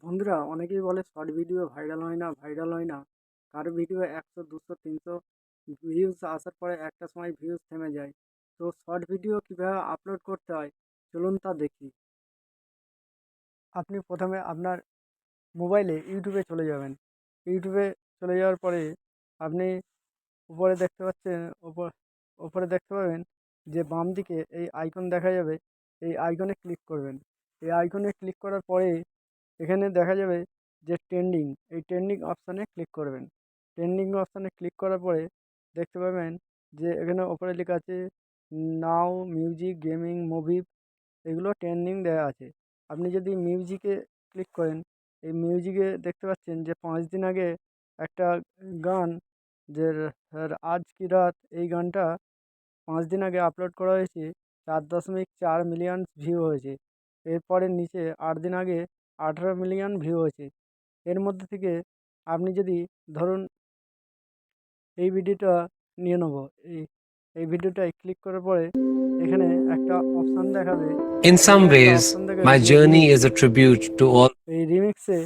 বন্ধুরা অনেকেই বলে শর্ট ভিডিও ভাইরাল হয় না ভাইরাল হয় না। কারো ভিডিও 100 200 300 ভিউজ আসার পরে একটা সময় ভিউজ থেমে যায়। তো শর্ট ভিডিও কিভাবে আপলোড করতে হয় চলুন তা দেখি। আপনি প্রথমে আপনার মোবাইলে ইউটিউবে চলে যাবেন। ইউটিউবে চলে যাওয়ার পরে আপনি উপরে দেখতে পাচ্ছেন, ওপর ওপরে দেখতে পাবেন যে বাম দিকে এই আইকন দেখা যাবে। এই আইকনে ক্লিক করবেন। এই আইকনে ক্লিক করার পরে এখানে দেখা যাবে যে ট্রেন্ডিং, এই ট্রেন্ডিং অপশানে ক্লিক করবেন। ট্রেন্ডিং অপশানে ক্লিক করার পরে দেখতে পাবেন যে এখানে ওপরে লেখা আছে নাও, মিউজিক, গেমিং, মুভি, এগুলো ট্রেন্ডিং দেওয়া আছে। আপনি যদি মিউজিকে ক্লিক করেন, এই মিউজিকে দেখতে পাচ্ছেন যে 5 দিন আগে একটা গান, যে আজ কি রাত, এই গানটা 5 দিন আগে আপলোড করা হয়েছে, 4.4 মিলিয়ন ভিউ হয়েছে। এরপরে নিচে 8 দিন আগে 18 মিলিয়ন ভিউ হয়েছে। এর মধ্যে থেকে আপনি যদি ধরুন এই ভিডিওটা নিয়ে নেবো, এই এই ভিডিওটায় ক্লিক করার পরে এখানে একটা অপশান দেখাবে। In some এখানে একটা ways, অপশান দেখাবে my যে journey remix. is a tribute to all. এই রিমিক্সে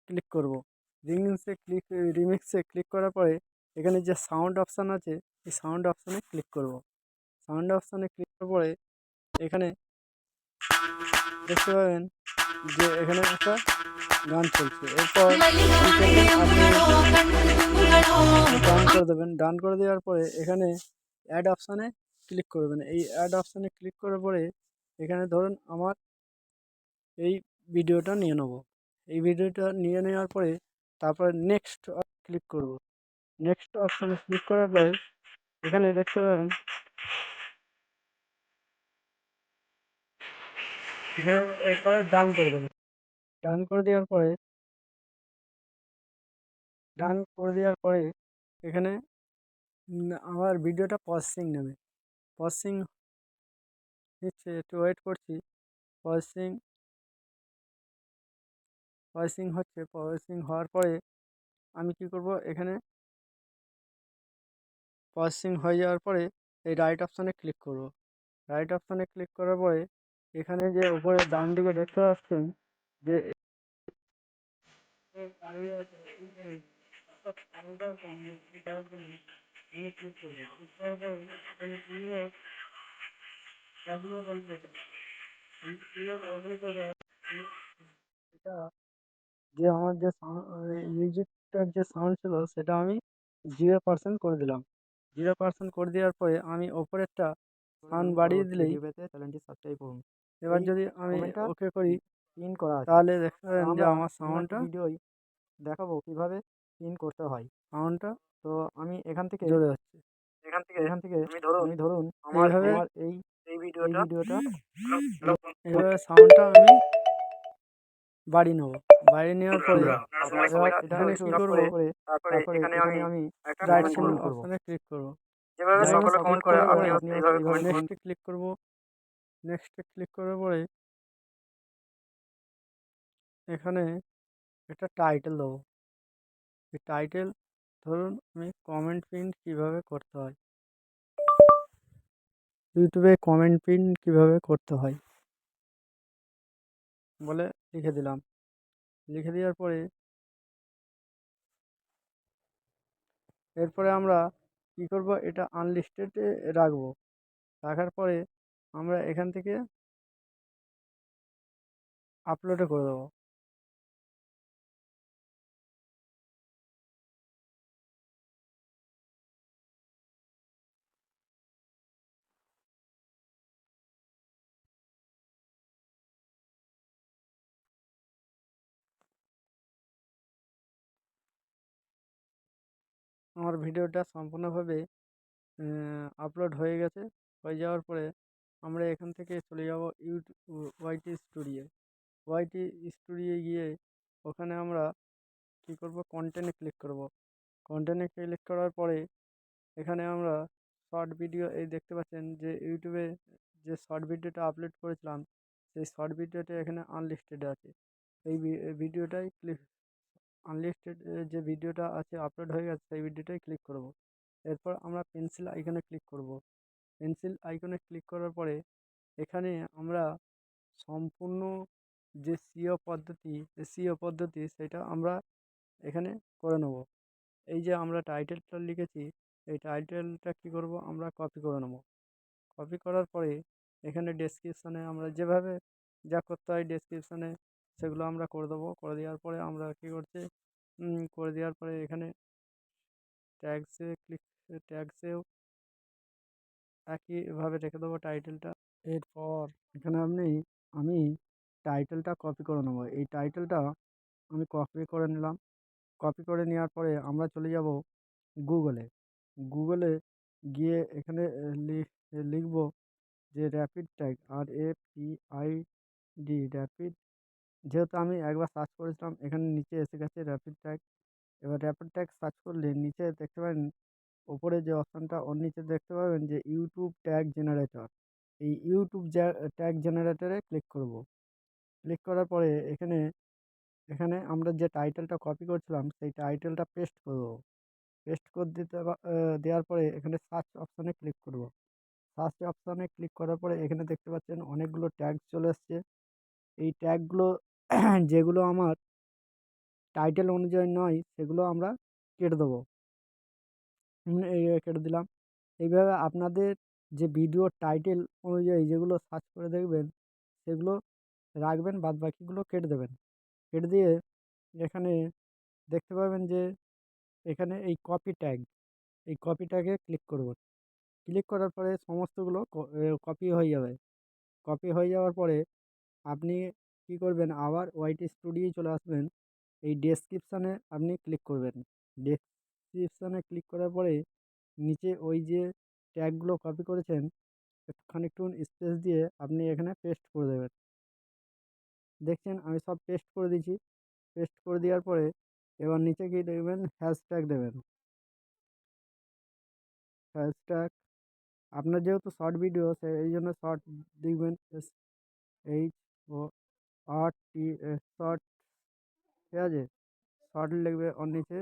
ক্লিক করব। রিমিক্সে ক্লিক করার পরে এখানে যে সাউন্ড অপশান আছে, এই সাউন্ড অপশানে ক্লিক করব। সাউন্ড অপশানে ক্লিক করার পরে এখানে দেখতে পাবেন যে এখানে একটা গান চলছে। এরপর কী করবেন, আপনি ডান করে দেবেন। ডান করে দেওয়ার পরে এখানে অ্যাড অপশানে ক্লিক করবেন। এই অ্যাড অপশানে ক্লিক করার পরে এখানে ধরুন আমার এই ভিডিওটা নিয়ে নেব। এই ভিডিওটা নিয়ে নেওয়ার পরে তারপরে নেক্সট ক্লিক করব। নেক্সট অপশানে ক্লিক করার পরে এখানে দেখতে পাবেন, এখানে এরপরে ডান করে দেবেন। ডান করে দেওয়ার পরে ডান করে দেওয়ার পরে এখানে আমার ভিডিওটা প্রসেসিং নেবে। প্রসেসিং নিচ্ছে, একটু ওয়েট করছি। প্রসেসিং প্রসেসিং হচ্ছে। প্রসেসিং হওয়ার পরে আমি কি করব, এখানে প্রসেসিং হয়ে যাওয়ার পরে এই রাইট অপশানে ক্লিক করব। রাইট অপশানে ক্লিক করার পরে এখানে যে উপরে ডান দিকে দেখতে পাচ্ছেন যে এটা যে আমার যে মিউজিকটার যে সাউন্ড ছিল সেটা আমি 0% করে দিলাম। 0% করে দেওয়ার পরে আমি ওপরেরটা সাউন্ড বাড়িয়ে দিলেই চ্যানেলটি সাবস্ক্রাইব করুন। এবার যদি আমি ওকে করি পিন করা আছে, তাহলে দেখতে পাবেন যে আমার সাউন্ডটা ভিডিওই দেখাবো কিভাবে পিন করতে হয় সাউন্ডটা। তো আমি এখান থেকে জোরে হচ্ছে। এখান থেকে আমি ধরুন এইভাবে আমার এই ভিডিওটা এইভাবে সাউন্ডটা আমি বাড়িয়ে নেবো। বাড়িয়ে নেওয়ার পরে এবার এখানে কী করবো, তারপরে এখানে আমি রাইট অপশানে ক্লিক করবো। ক্লিক করার পরে নেক্সটে ক্লিক করবো। নেক্সটে ক্লিক করার পরে এখানে একটা টাইটেল দেবো। এই টাইটেল ধরুন আমি কমেন্ট প্রিন্ট কীভাবে করতে হয়, ইউটিউবে কমেন্ট প্রিন্ট কীভাবে করতে হয় বলে লিখে দিলাম। লিখে দেওয়ার পরে এরপরে আমরা কী করবো, এটা আনলিস্টেডে রাখবো। রাখার পরে আমরা এখান থেকে আপলোডে করে দেবো। আমার ভিডিওটা সম্পূর্ণভাবে আপলোড হয়ে গেছে। হয়ে যাওয়ার পরে আমরা এখান থেকে চলে যাব ওয়াইটি স্টুডিও। ওয়াইটি স্টুডিও গিয়ে ওখানে আমরা কী করব, কন্টেন্টে ক্লিক করব। কন্টেন্টে ক্লিক করার পরে এখানে আমরা শর্ট ভিডিও, এই দেখতে পাচ্ছেন যে ইউটিউবে যে শর্ট ভিডিওটা আপলোড করেছিলাম সেই শর্ট ভিডিওটা এখানে আনলিস্টেড আছে। এই ভিডিওটাই ক্লিক, আনলিস্টেড যে ভিডিওটা আছে আপলোড হয়ে গেছে সেই ভিডিওটাই ক্লিক করব। এরপর আমরা পেন্সিল আইকনে ক্লিক করব। পেন্সিল আইকনে ক্লিক করার পরে এখানে আমরা সম্পূর্ণ যে সিও পদ্ধতি সেটা আমরা এখানে করে নেব। এই যে আমরা টাইটেলটা লিখেছি, এই টাইটেলটা কী করব, আমরা কপি করে নেব। কপি করার পরে এখানে ডেসক্রিপশানে আমরা যেভাবে যা করতে হয় ডেসক্রিপশানে সেগুলো আমরা করে দেবো। করে দেওয়ার পরে আমরা কী করছি, করে দেওয়ার পরে এখানে ট্যাগসেও একইভাবে রেখে দেবো টাইটেলটা। এরপর এখানে আমি টাইটেলটা কপি করে নেবো। এই টাইটেলটা আমি কপি করে নিলাম। কপি করে নেওয়ার পরে আমরা চলে যাব গুগলে। গুগলে গিয়ে এখানে লিখব যে র্যাপিড ট্যাগ, RAPID, র্যাপিড। যেহেতু আমি একবার সার্চ করেছিলাম, এখানে নিচে এসে গেছে র্যাপিড ট্যাগ। এবার র্যাপিড ট্যাগ সার্চ করলে নিচে দেখতে পাবেন, ওপরে যে অপশানটা ওর নিচে দেখতে পাবেন যে ইউটিউব ট্যাগ জেনারেটর। এই ইউটিউব ট্যাগ জেনারেটরে ক্লিক করব। ক্লিক করার পরে এখানে এখানে আমরা যে টাইটেলটা কপি করছিলাম সেই টাইটেলটা পেস্ট করব। পেস্ট করে দেওয়ার পরে এখানে সার্চ অপশানে ক্লিক করব। সার্চ অপশানে ক্লিক করার পরে এখানে দেখতে পাচ্ছেন অনেকগুলো ট্যাগ চলে এসছে। এই ট্যাগগুলো যেগুলো আমার টাইটেল অনুযায়ী নয় সেগুলো আমরা কেটে দেবো। এই কেটে দিলাম। এইভাবে আপনাদের যে ভিডিওর টাইটেল অনুযায়ী যেগুলো সার্চ করে দেখবেন সেগুলো রাখবেন, বাদবাকিগুলো কেটে দেবেন। কেটে দিয়ে এখানে দেখতে পাবেন যে এখানে এই কপি ট্যাগে ক্লিক করব। ক্লিক করার পরে সমস্তগুলো কপি হয়ে যাবে। কপি হয়ে যাওয়ার পরে আপনি কী করবেন, আবার ওয়াইটি স্টুডিওয় চলে আসবেন। এই ডেসক্রিপশানে আপনি ক্লিক করবেন। ডেসক্রিপশানে ক্লিক করার পরে নিচে ওই যে ট্যাগগুলো কপি করেছেন খানিকক্ষণ স্পেস দিয়ে আপনি এখানে পেস্ট করে দেবেন। দেখছেন আমি সব পেস্ট করে দিয়েছি। পেস্ট করে দেওয়ার পরে এবার নিচে গিয়ে দেখবেন হ্যাশট্যাগ দেবেন। হ্যাশট্যাগ আপনার যেহেতু শর্ট ভিডিও এই জন্য শর্ট লিখবেন, SHORT, শর্ট, ঠিক আছে। শর্ট লিখবে ওর নিচে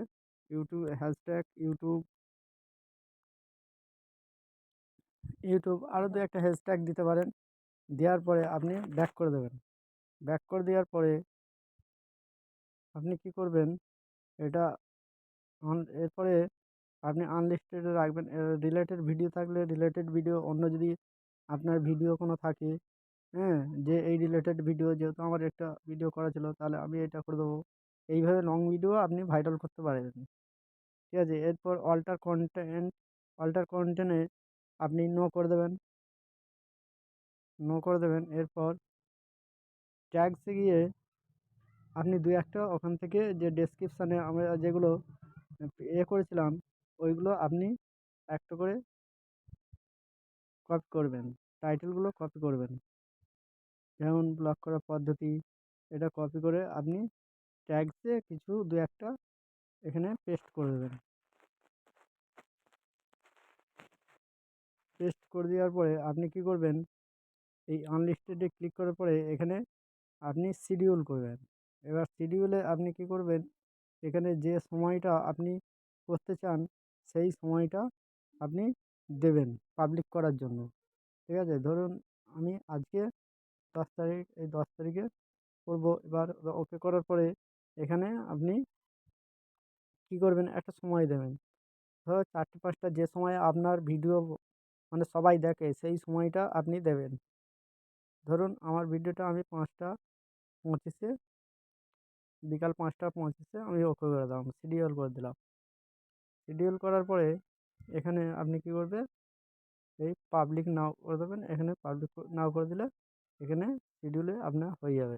ইউটিউব হ্যাশট্যাগ ইউটিউব আরও দু একটা হ্যাশট্যাগ দিতে পারেন। দেওয়ার পরে আপনি ব্যাক করে দেবেন। ব্যাক করে দেওয়ার পরে আপনি কী করবেন, এটা এরপরে আপনি আনলিস্টেডে রাখবেন। রিলেটেড ভিডিও থাকলে রিলেটেড ভিডিও, অন্য যদি আপনার ভিডিও কোনো থাকে, হ্যাঁ, যে এই রিলেটেড ভিডিও যেহেতু আমার একটা ভিডিও করা ছিল তাহলে আমি এটা করে দেবো। এইভাবে লং ভিডিও আপনি ভাইরাল করতে পারবেন, ঠিক আছে। এরপর অল্টার কন্টেন্টে আপনি নো করে দেবেন। এরপর ট্যাগসে গিয়ে আপনি দু একটা ওখান থেকে যে ডেসক্রিপশানে আমরা যেগুলো করেছিলাম ওইগুলো আপনি একটা করে কপি করবেন। টাইটেলগুলো কপি করবেন, যেমন ব্লগ করার পদ্ধতি। এটা কপি করে আপনি ট্যাগসে কিছু দু একটা এখানে পেস্ট করে দেবেন। পেস্ট করে দেওয়ার পরে আপনি কী করবেন, এই আনলিস্টেডে ক্লিক করার পরে এখানে আপনি শিডিউল করবেন। এবার শিডিউলে আপনি কী করবেন, এখানে যে সময়টা আপনি করতে চান সেই সময়টা আপনি দেবেন পাবলিক করার জন্য, ঠিক আছে। ধরুন আমি আজকে 10 তারিখ, এই 10 তারিখে করব। এবার ওকে করার পরে এখানে আপনি কী করবেন, একটা সময় দেবেন। ধরো 4টে 5টা যে সময়ে আপনার ভিডিও মানে সবাই দেখে সেই সময়টা আপনি দেবেন। ধরুন আমার ভিডিওটা আমি 5টা 25-এ, বিকাল 5টা 25-এ আমি ওকে করে দিলাম, শিডিউল করে দিলাম। শিডিউল করার পরে এখানে আপনি কী করবেন, এই পাবলিক নাও করে দেবেন। এখানে পাবলিক নাও করে দিলে এখানে শিডিউলে আপনার হয়ে যাবে,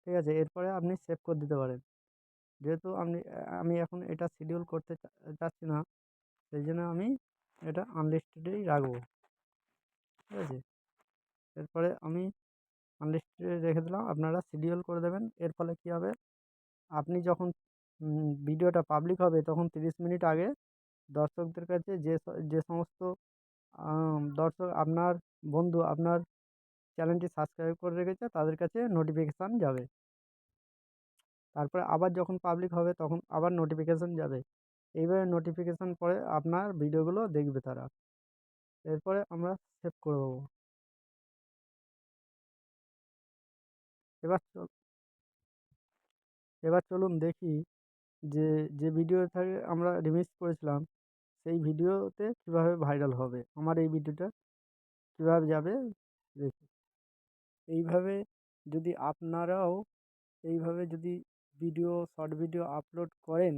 ঠিক আছে। এরপরে আপনি সেভ করে দিতে পারেন। যেহেতু আমি এখন এটা শিডিউল করতে চাচ্ছি না, সেই জন্য আমি এটা আনলিস্টেডেই রাখবো, ঠিক আছে। এরপরে আমি আনলিস্টেডে রেখে দিলাম, আপনারা শিডিউল করে দেবেন। এর ফলে কী হবে, আপনি যখন ভিডিওটা পাবলিক হবে তখন 30 মিনিট আগে দর্শকদের কাছে যে সমস্ত দর্শক আপনার বন্ধু আপনার চ্যানেলটি সাবস্ক্রাইব করে রেখেছে তাদের কাছে নোটিফিকেশান যাবে। তারপরে আবার যখন পাবলিক হবে তখন আবার নোটিফিকেশান যাবে। এইভাবে নোটিফিকেশান পরে আপনার ভিডিওগুলো দেখবে তারা। এরপরে আমরা সেভ করে দেবো। এবার চল এবার চলুন দেখি যে, যে ভিডিও থেকে আমরা রিমিক্স করেছিলাম সেই ভিডিওতে কীভাবে ভাইরাল হবে। আমার এই ভিডিওটা কীভাবে যাবে দেখি। এইভাবে যদি আপনারাও এইভাবে যদি শর্ট ভিডিও আপলোড করেন,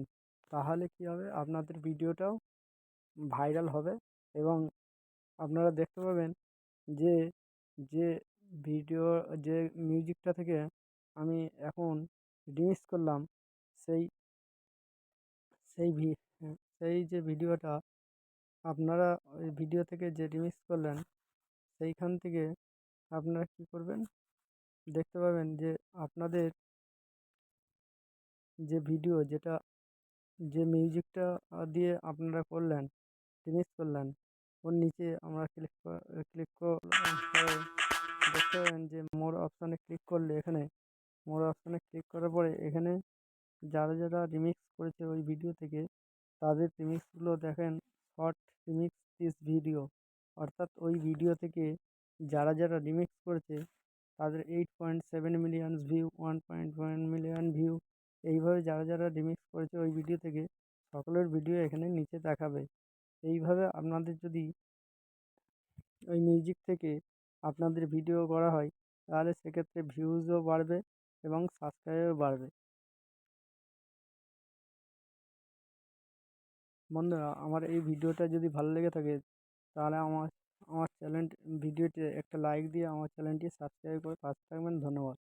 তাহলে কী হবে, আপনাদের ভিডিওটাও ভাইরাল হবে এবং আপনারা দেখতে পাবেন যে, যে ভিডিও যে মিউজিকটা থেকে আমি এখন রিমিক্স করলাম সেই সেই ভি সেই যে ভিডিওটা আপনারা ওই ভিডিও থেকে যে রিমিক্স করলেন, সেইখান থেকে আপনারা কী করবেন, দেখতে পাবেন যে আপনাদের যে ভিডিও যেটা যে মিউজিকটা দিয়ে আপনারা করলেন, রিমিক্স করলেন, ওর নিচে আমরা ক্লিক করে দেখতে পাবেন যে মোর অপশানে ক্লিক করলে এখানে মোর অপশানে ক্লিক করার পরে এখানে যারা রিমিক্স করেছে ওই ভিডিও থেকে তাদের রিমিক্সগুলো দেখেন, শর্ট রিমিক্স দিস ভিডিও, অর্থাৎ ওই ভিডিও থেকে যারা রিমিক্স করেছে তাদের 8.7 মিলিয়ন ভিউ, 1.1 মিলিয়ন ভিউ, এইভাবে যারা রিমিক্স করেছে ওই ভিডিও থেকে সকলের ভিডিও এখানে নিচে দেখাবে। এইভাবে আপনাদের যদি ওই মিউজিক থেকে আপনাদের ভিডিও করা হয়, তাহলে সেক্ষেত্রে ভিউজও বাড়বে এবং সাবস্ক্রাইবও বাড়বে। বন্ধুরা, আমার এই ভিডিওটা যদি ভালো লেগে থাকে তাহলে আমার চ্যানেল ভিডিওতে একটা লাইক দিয়ে আমার চ্যানেলটি সাবস্ক্রাইব করে পাশে থাকবেন। ধন্যবাদ।